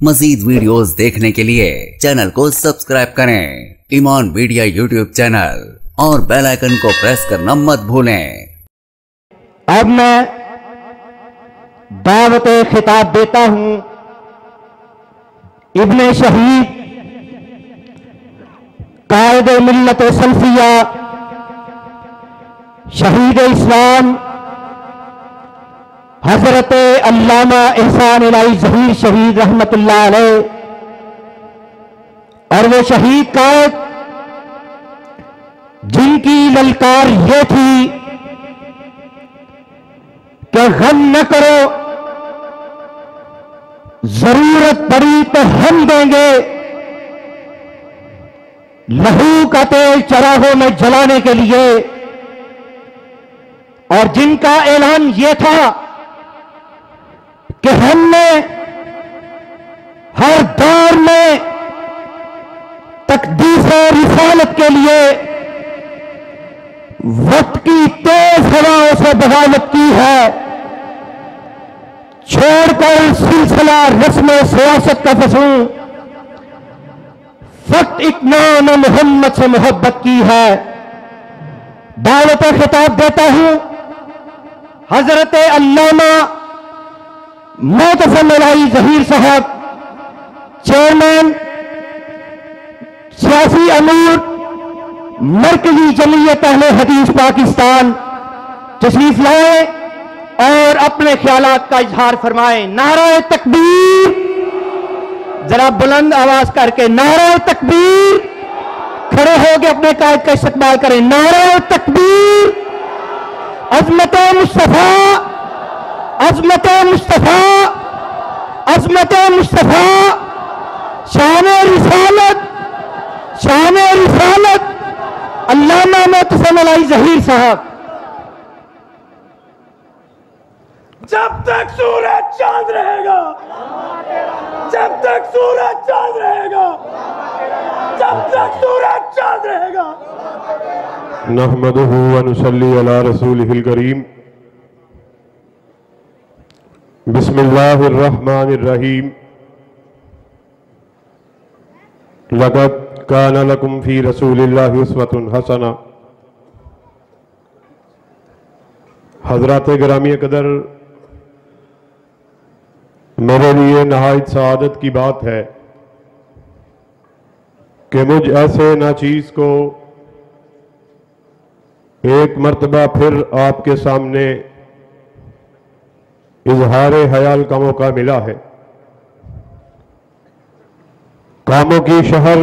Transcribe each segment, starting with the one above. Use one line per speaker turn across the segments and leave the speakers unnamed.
مزید ویڈیوز دیکھنے کے لیے چینل کو سبسکرائب کریں ایمان میڈیا یوٹیوب چینل اور بیل آئیکن کو پریس کرنا مت بھولیں۔
اب میں دعوت خطاب دیتا ہوں ابن شہید قائد ملت سلفیہ شہید اسلام حضرت علامہ احسان الہی ظہیر شہید رحمت اللہ علیہ، اور وہ شہید قائد جن کی للکار یہ تھی کہ غم نہ کرو، ضرورت پڑی تو ہم دیں گے، لہو کا تیل چراغوں میں جلانے کے لیے، اور جن کا اعلان یہ تھا کہ ہم نے ہر دور میں تقدیس رسالت کے لیے وقت کی تیز ہواؤں سے بغاوت کی ہے، چھوڑ کر سلسلہ رسم سیاست کا فسوں فقط اطمینان محمد سے محبت کی ہے۔ دعوت خطاب دیتا ہوں حضرت علامہ معتصم الہی ظہیر صاحب، چیئرمین سیاسی امور مرکزی جمعیت اہل حدیث پاکستان، تشریف لائیں اور اپنے خیالات کا اظہار فرمائیں۔ نعرہ تکبیر، ذرا بلند آواز کر کے نعرہ تکبیر، کھڑے ہو کے اپنے قائد کا استقبال کریں۔ نعرہ تکبیر، عظمت مصطفیٰ، عظمت مصطفیٰ، عظمت مصطفیٰ، شان رسالت، شان رسالت علامہ معتصم الہی ظہیر صاحب۔
جب تک سورج چاند رہے گا، جب تک سورج چاند رہے گا، جب تک سورج چاند رہے گا۔
نحمدہ ونصلی علی رسولہ الکریم۔ بسم اللہ الرحمن الرحیم۔ لقد کان لکم فی رسول اللہ اسوۃ حسنہ۔ حضرات گرامی قدر، میرے لیے نہایت سعادت کی بات ہے کہ مجھ ایسے ناچیز کو ایک مرتبہ پھر آپ کے سامنے اظہار خیال کا موقع ملا ہے۔ کاموں کی شہر،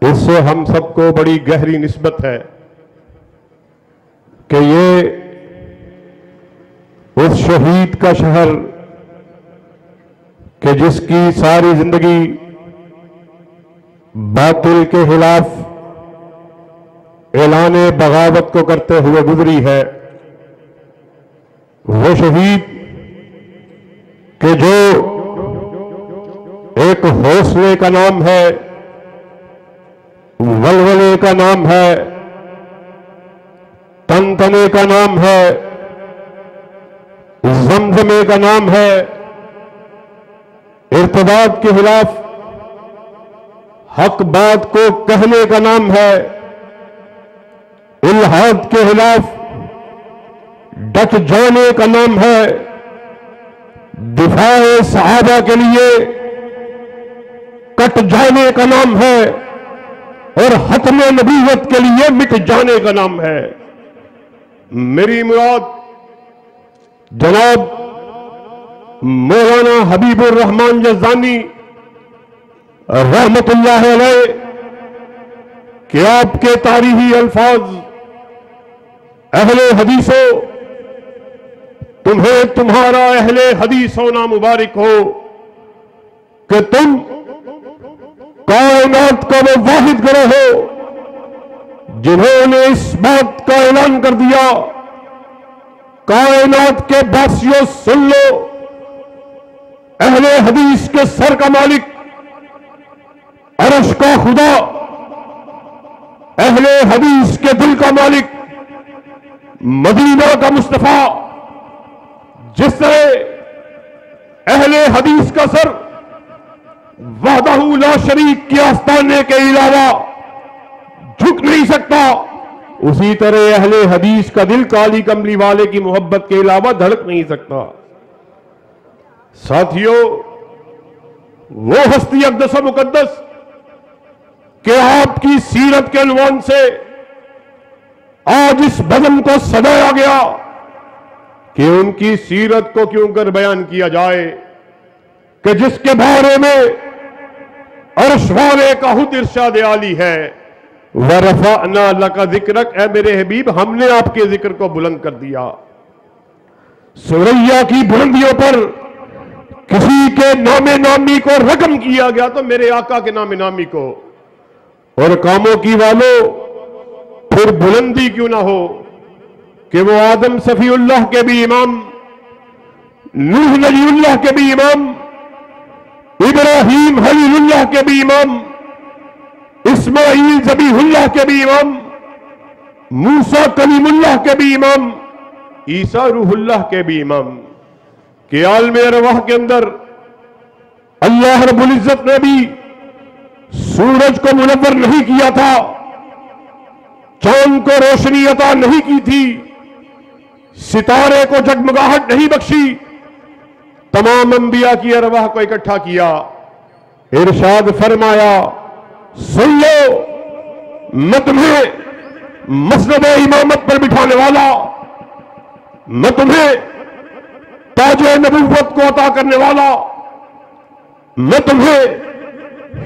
اس سے ہم سب کو بڑی گہری نسبت ہے کہ یہ اس شہید کا شہر کہ جس کی ساری زندگی باطل کے خلاف اعلان بغاوت کو کرتے ہوئے گزری ہے، وہ شہید کہ جو ایک حوصلے کا نام ہے، ولولے کا نام ہے، تنتنے کا نام ہے، زمزمے کا نام ہے، ارتداد کے خلاف حق بات کو کہنے کا نام ہے، الحاد کے خلاف ڈٹ جانے کا نام ہے، دفاع صحابہ کے لیے کٹ جانے کا نام ہے، اور ختم نبوت کے لیے مٹ جانے کا نام ہے۔ میری مراد جناب مولانا حبیب الرحمان یزدانی رحمت اللہ علیہ کہ آپ کے تاریخی الفاظ، اہل حدیثوں، تمہیں تمہارا اہل حدیث ہونا مبارک ہو کہ تم کائنات کا وہ واحد گروہ ہو جنہوں نے اس بات کا اعلان کر دیا، کائنات کے باسیوں سن لو، اہل حدیث کے سر کا مالک، عرش کا خدا، اہل حدیث کے دل کا مالک، مدینہ کا مصطفیٰ، جس طرح اہل حدیث کا سر وحدہ لا شریک کے آستانے کے علاوہ جھک نہیں سکتا، اسی طرح اہل حدیث کا دل کالی کملی والے کی محبت کے علاوہ دھڑک نہیں سکتا۔ ساتھیوں، وہ ہستی اقدس و مقدس کہ آپ کی سیرت کے عنوان سے آج اس بزم کو سجایا گیا کہ ان کی سیرت کو کیوں کر بیان کیا جائے، کہ جس کے بارے میں عرش والے کا خود ارشاد عالی ہے، وَرَفَعْنَا لَكَ ذِكْرَكَ، اے میرے حبیب ہم نے آپ کے ذکر کو بلند کر دیا۔ سریا کی بلندیوں پر کسی کے نام نامی کو رقم کیا گیا تو میرے آقا کے نام نامی کو، اور کاموں کی والوں پھر بلندی کیوں نہ ہو کہ وہ آدم صفی اللہ کے بھی امام، نوح نبی اللہ کے بھی امام، ابراہیم خلیل اللہ کے بھی امام، اسماعیل ذبیح اللہ کے بھی امام، موسیٰ کلیم اللہ کے بھی امام، عیسیٰ روح اللہ کے بھی امام، کہ عالم ارواح کے اندر اللہ رب العزت نے بھی سورج کو منور نہیں کیا تھا، چاند کو روشنی عطا نہیں کی تھی، ستارے کو جگمگاہٹ نہیں بخشی، تمام انبیاء کی ارواح کو اکٹھا کیا، ارشاد فرمایا سن لو میں تمہیں مسند امامت پر بٹھانے والا، میں تمہیں تاج نبوت کو عطا کرنے والا، میں تمہیں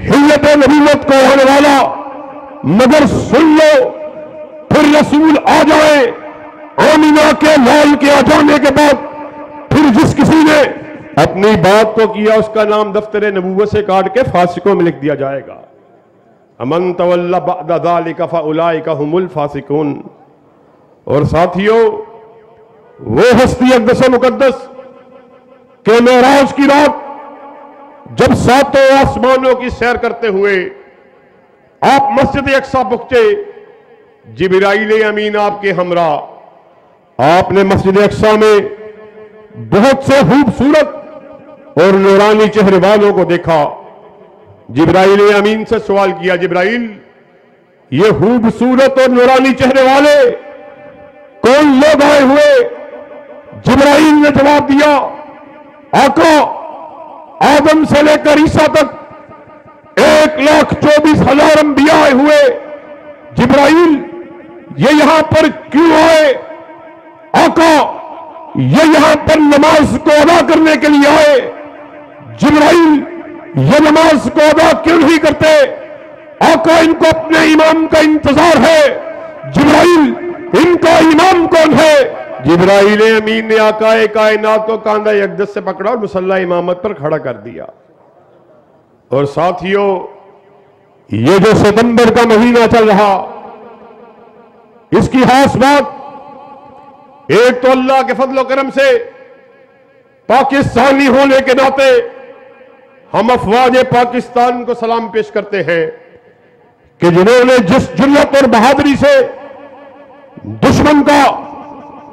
حلیت نبوت کو ہونے والا، مگر سن لو پھر رسول آ جائے، آمینہ کے لال کے آ جانے کے بعد پھر جس کسی نے اپنی بات کو کیا اس کا نام دفتر نبوت سے کاٹ کے فاسقوں میں لکھ دیا جائے گا۔ امن تولی بعد ذالک فاولئک هم الفاسقون۔ اور ساتھیوں، وہ ہستی اقدس و مقدس کہ معراج کی رات جب ساتوں آسمانوں کی سیر کرتے ہوئے آپ مسجد اقصی پہنچے، جبرائیل امین آپ کے ہمراہ، آپ نے مسجد اقصی میں بہت سے خوبصورت اور نورانی چہرے والوں کو دیکھا۔ جبرائیل امین سے سوال کیا، جبرائیل یہ خوبصورت اور نورانی چہرے والے کون لوگ آئے ہوئے؟ جبرائیل نے جواب دیا، آقا آدم سے لے کر عیسیٰ تک 1,24,000 انبیاء آئے ہوئے۔ جبرائیل یہ یہاں پر کیوں آئے؟ آقا یہ یہاں پر نماز کو ادا کرنے کے لیے آئے۔ جبرائیل یہ نماز کو ادا کیوں نہیں کرتے؟ آقا ان کو اپنے امام کا انتظار ہے۔ جبرائیل ان کا امام کون ہے؟ جبرائیل امین نے آقا کائنات کو کاندھا اقدس سے پکڑا اور مصلی امامت پر کھڑا کر دیا۔ اور ساتھیوں، یہ جو ستمبر کا مہینہ چل رہا، اس کی خاص بات ایک تو اللہ کے فضل و کرم سے پاکستانی ہونے کے ناطے ہم افواج پاکستان کو سلام پیش کرتے ہیں کہ جنہوں نے جس جرأت اور بہادری سے دشمن کا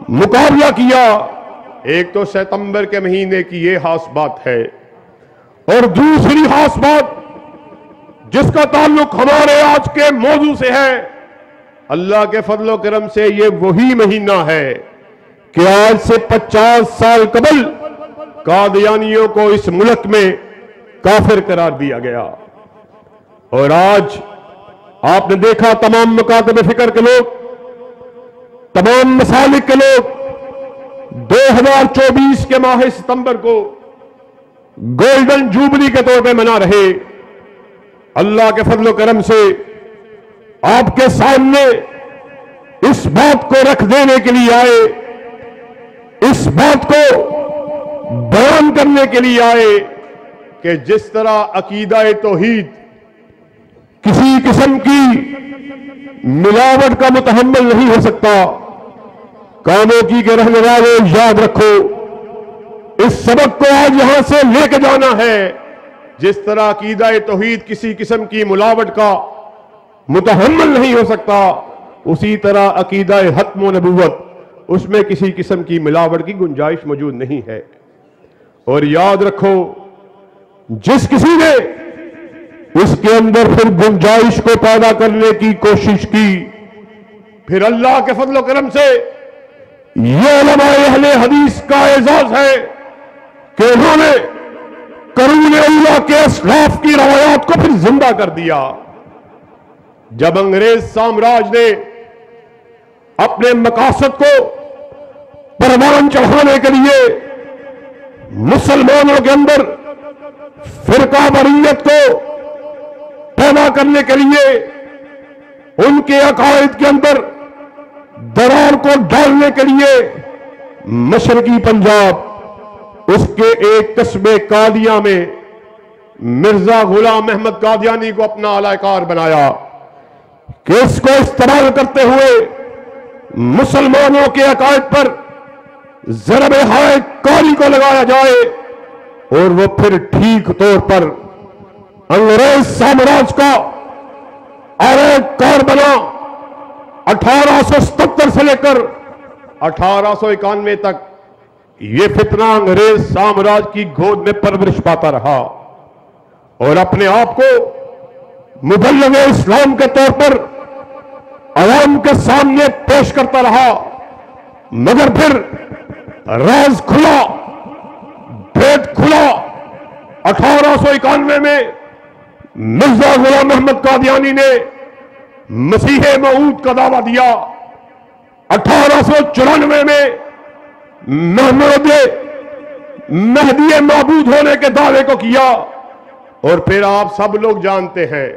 مقابلہ کیا۔ ایک تو ستمبر کے مہینے کی یہ خاص بات ہے، اور دوسری خاص بات جس کا تعلق ہمارے آج کے موضوع سے ہے، اللہ کے فضل و کرم سے یہ وہی مہینہ ہے کہ آج سے 50 سال قبل قادیانیوں کو اس ملک میں کافر قرار دیا گیا، اور آج آپ نے دیکھا تمام مکاتب فکر کے لوگ، تمام مسالک کے لوگ 2024 کے ماہ ستمبر کو گولڈن جوبلی کے طور پہ منا رہے۔ اللہ کے فضل و کرم سے آپ کے سامنے اس بات کو رکھ دینے کے لیے آئے، اس بات کو بیان کرنے کے لیے آئے کہ جس طرح عقیدہ توحید کسی قسم کی ملاوٹ کا متحمل نہیں ہو سکتا، کاموں کی کہ رہنے والوں یاد رکھو، اس سبق کو آج یہاں سے لے کے جانا ہے۔ جس طرح عقیدہ توحید کسی قسم کی ملاوٹ کا متحمل نہیں ہو سکتا، اسی طرح عقیدہ ختم و نبوت اس میں کسی قسم کی ملاوٹ کی گنجائش موجود نہیں ہے۔ اور یاد رکھو جس کسی نے اس کے اندر پھر گنجائش کو پیدا کرنے کی کوشش کی، پھر اللہ کے فضل و کرم سے یہ علماء اہل حدیث کا اعزاز ہے کہ انہوں نے قرون اولیٰ کے اسلاف کی روایات کو پھر زندہ کر دیا۔ جب انگریز سامراج نے اپنے مقاصد کو پروان چڑھانے کے لیے مسلمانوں کے اندر فرقہ واریت کو پیدا کرنے کے لیے ان کے عقائد کے اندر درار کو ڈالنے کے لیے مشرقی پنجاب اس کے ایک قصبے قادیاں میں مرزا غلام احمد قادیانی کو اپنا اعلی کار بنایا کہ اس کو استعمال کرتے ہوئے مسلمانوں کے عقائد پر ضرب ہائے کاری کو لگایا جائے اور وہ پھر ٹھیک طور پر انگریز سامراج کا اعلی کار بنا۔ 1877 سے لے کر 1891 تک یہ فتنہ انگریز سامراج کی گود میں پرورش پاتا رہا اور اپنے آپ کو مبلغ اسلام کے طور پر عوام کے سامنے پیش کرتا رہا، مگر پھر راز کھلا، بھید کھلا۔ 1891 میں مرزا غلام احمد قادیانی نے مسیح موعود کا دعویٰ دیا۔ 1894 میں محمود مہدی معبود ہونے کے دعوے کو کیا اور پھر آپ سب لوگ جانتے ہیں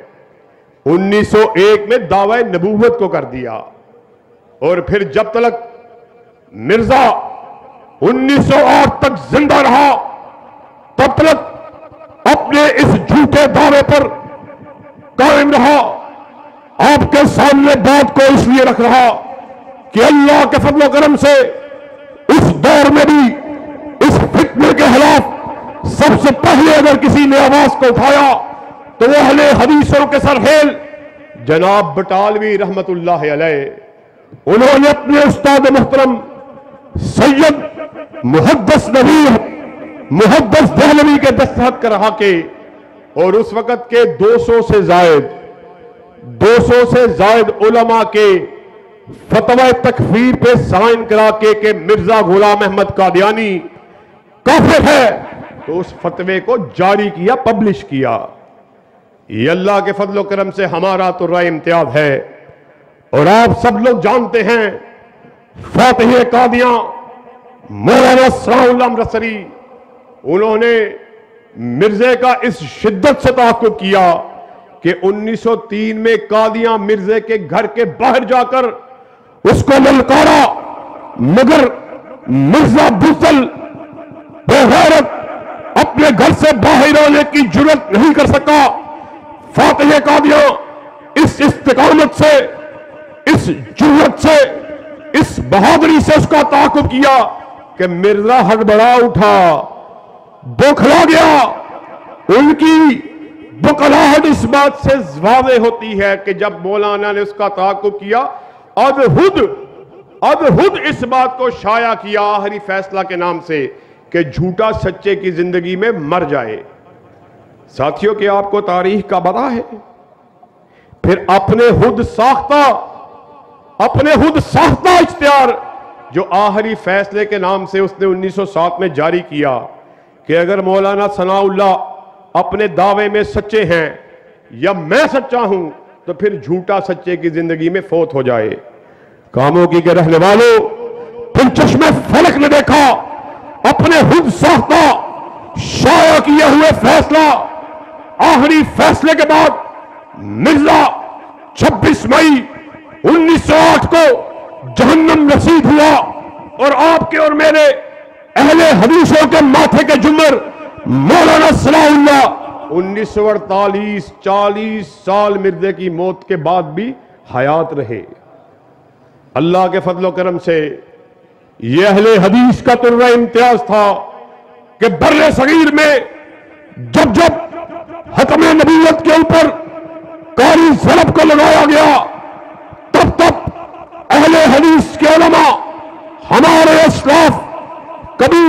1901 میں دعوی نبوت کو کر دیا اور پھر جب تک مرزا 1908 تک زندہ رہا تب تک اپنے اس جھوٹے دعوے پر قائم رہا۔ آپ کے سامنے بات کو اس لیے رکھ رہا کہ اللہ کے فضل و کرم سے اس دور میں بھی اس فتنے کے خلاف سب سے پہلے اگر کسی نے آواز کو اٹھایا تو وہ اہل حدیثوں کے سرحیل جناب بٹالوی رحمت اللہ علیہ، انہوں نے اپنے استاد محترم سید محدث نبی محدث دہلوی کے دستخط کرا کے اور اس وقت کے 200 سے زائد علماء کے فتوی تکفیر پہ سائن کرا کے کہ مرزا غلام احمد قادیانی کافر ہے، تو اس فتوے کو جاری کیا، پبلش کیا۔ یہ اللہ کے فضل و کرم سے ہمارا تو رائے امتیاز ہے اور آپ سب لوگ جانتے ہیں فاتح قادیاں مولانا ثناء اللہ امرتسری، انہوں نے مرزے کا اس شدت سے تعاقب کیا کہ 1903 میں قادیاں مرزے کے گھر کے باہر جا کر اس کو للکارا، مگر مرزا بزدل بغیرت اپنے گھر سے باہر آنے کی جرات نہیں کر سکا۔ فاتح قادیاں اس استقامت سے، اس جرات سے، اس بہادری سے اس کا تعاقب کیا کہ مرزا ہڑبڑا اٹھا، بوکھلا گیا۔ ان کی بکلاہٹ اس بات سے واضح ہوتی ہے کہ جب مولانا نے اس کا تعاقب کیا، ادھد اس بات کو شائع کیا آخری فیصلہ کے نام سے کہ جھوٹا سچے کی زندگی میں مر جائے۔ ساتھیوں کہ آپ کو تاریخ کا پتہ ہے، پھر اپنے خود ساختہ اشتہار جو آخری فیصلے کے نام سے اس نے 1907 میں جاری کیا کہ اگر مولانا ثناء اللہ اپنے دعوے میں سچے ہیں یا میں سچا ہوں تو پھر جھوٹا سچے کی زندگی میں فوت ہو جائے۔ کاموں کی کے رہنے والوں، پھر چشمے فلک نے دیکھا اپنے خود ساختہ شائع کیے ہوئے فیصلہ، آخری فیصلے کے بعد مرزا 26 مئی 1908 کو جہنم رسید ہوا اور آپ کے اور میرے اہل حدیثوں کے ماتھے کے جمر مولانا ثناء اللہ 1948 40 سال مرزے کی موت کے بعد بھی حیات رہے۔ اللہ کے فضل و کرم سے یہ اہل حدیث کا ترہ امتیاز تھا کہ بر صغیر میں جب ختم نبوت کے اوپر کاری ضرب کو لگایا گیا تب اہل حدیث کے علماء، ہمارے اسلاف کبھی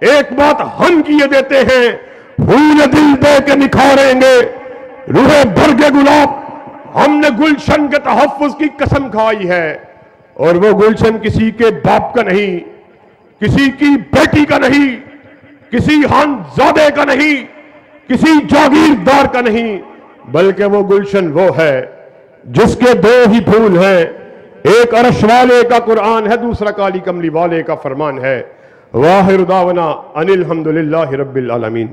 ایک بات ہم کیے دیتے ہیں، پھول دل دے کے نکھاریں گے روح بھر کے گلاب۔ ہم نے گلشن کے تحفظ کی قسم کھائی ہے، اور وہ گلشن کسی کے باپ کا نہیں، کسی کی بیٹی کا نہیں، کسی خانزادے کا نہیں، کسی جاگیردار کا نہیں، بلکہ وہ گلشن وہ ہے جس کے دو ہی پھول ہیں، ایک عرش والے کا قرآن ہے، دوسرا کالی کملی والے کا فرمان ہے۔ وآخر دعوانا ان الحمدللہ رب العالمین۔